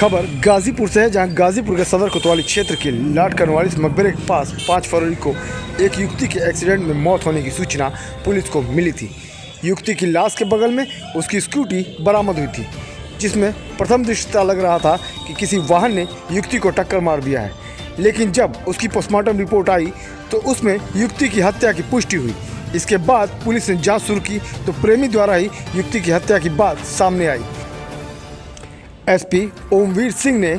खबर गाजीपुर से है, जहां गाजीपुर के सदर कोतवाली क्षेत्र के लाट करनवालिस मकबरे के पास 5 फरवरी को एक युवती के एक्सीडेंट में मौत होने की सूचना पुलिस को मिली थी। युवती की लाश के बगल में उसकी स्कूटी बरामद हुई थी, जिसमें प्रथम दृष्टया लग रहा था कि किसी वाहन ने युवती को टक्कर मार दिया है, लेकिन जब उसकी पोस्टमार्टम रिपोर्ट आई तो उसमें युवती की हत्या की पुष्टि हुई। इसके बाद पुलिस ने जांच शुरू की तो प्रेमी द्वारा ही युवती की हत्या की बात सामने आई। एसपी ओमवीर सिंह ने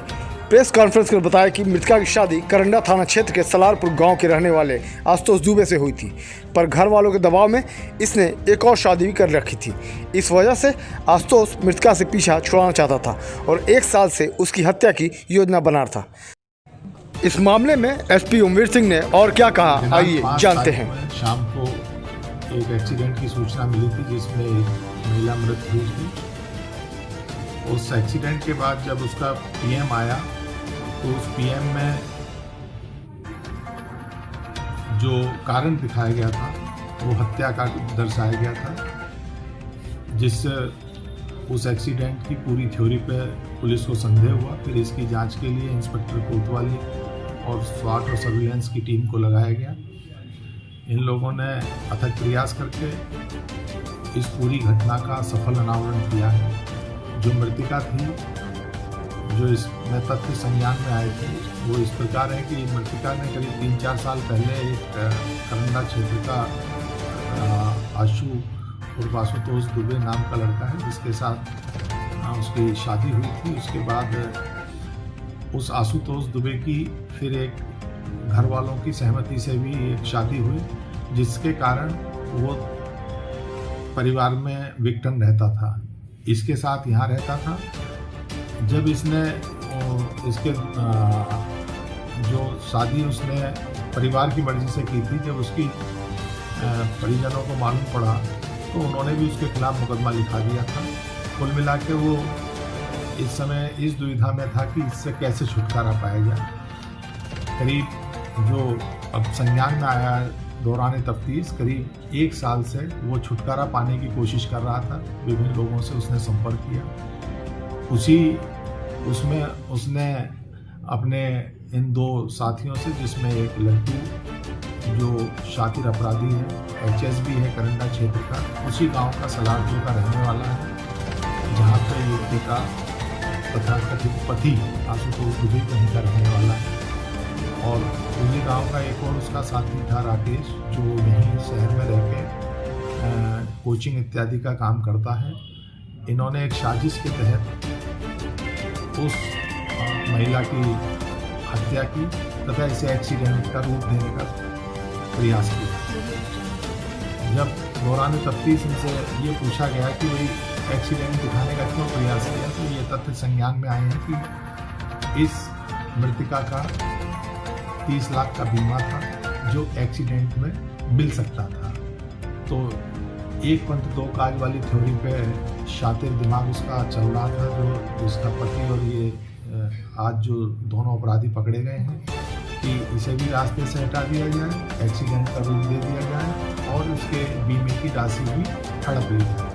प्रेस कॉन्फ्रेंस कर बताया कि मृतका की शादी करंडा थाना क्षेत्र के सलारपुर गांव के रहने वाले आशुतोष दुबे से हुई थी, पर घर वालों के दबाव में इसने एक और शादी भी कर रखी थी। इस वजह से आशुतोष मृतका से पीछा छुड़ाना चाहता था और 1 साल से उसकी हत्या की योजना बना रहा था। इस मामले में एसपी ओमवीर सिंह ने और क्या कहा, आइए जानते हैं। शाम को एक एक्सीडेंट की सूचना मिली थी जिसमें एक महिला मृत हुई थी। उस एक्सीडेंट के बाद जब उसका पीएम आया तो उस पीएम में जो कारण दिखाया गया था वो हत्या का दर्शाया गया था, जिससे उस एक्सीडेंट की पूरी थ्योरी पे पुलिस को संदेह हुआ। फिर इसकी जांच के लिए इंस्पेक्टर कोतवाली और स्वाट और सर्विलेंस की टीम को लगाया गया। इन लोगों ने अथक प्रयास करके इस पूरी घटना का सफल अनावरण किया है। जो मृतिका थी, जो इसमें तथ्य संज्ञान में आए थे, वो इस प्रकार है कि मृतिका ने करीब 3-4 साल पहले एक करंडा क्षेत्र का आशुतोष दुबे नाम का लड़का है, जिसके साथ उसकी शादी हुई थी। उसके बाद उस आशुतोष दुबे की फिर एक घर वालों की सहमति से भी एक शादी हुई, जिसके कारण वो परिवार में विक्टिम रहता था, इसके साथ यहाँ रहता था। जब इसने इसके जो शादी उसने परिवार की मर्जी से की थी, जब उसकी परिजनों को मालूम पड़ा तो उन्होंने भी उसके खिलाफ मुकदमा लिखा दिया था। कुल मिला के वो इस समय इस दुविधा में था कि इससे कैसे छुटकारा पाया जाए। करीब जो अब संज्ञान में आया दौरान तफ्तीश, करीब 1 साल से वो छुटकारा पाने की कोशिश कर रहा था। विभिन्न लोगों से उसने संपर्क किया। उसमें उसने अपने इन 2 साथियों से, जिसमें एक लड्डू जो शातिर अपराधी है, HSB है करंडा क्षेत्र का, उसी गांव का सलारपुर का रहने वाला है, जहां पे युवती का तथा कथित पति आशुतोष दुबे वहीं का रहने वाला है। और उसी गांव का एक और उसका साथी था राकेश, जो यहीं शहर में रह के कोचिंग इत्यादि का काम करता है। इन्होंने एक साजिश के तहत उस महिला की हत्या की तथा इसे एक्सीडेंट का रूप देने का प्रयास किया। जब दौरान तफ्तीश इनसे ये पूछा गया कि भाई एक्सीडेंट दिखाने का क्यों प्रयास किया, तो ये तथ्य संज्ञान में आए हैं कि इस मृतिका का 30 लाख का बीमा था जो एक्सीडेंट में मिल सकता था। तो एक पंथ 2 काज वाली थ्योरी पे शातिर दिमाग उसका चल रहा था, जो उसका पति और ये आज जो दोनों अपराधी पकड़े गए हैं, कि इसे भी रास्ते से हटा दिया जाए, एक्सीडेंट का रूप दे दिया जाए और उसके बीमे की राशि भी हड़प ली जाए।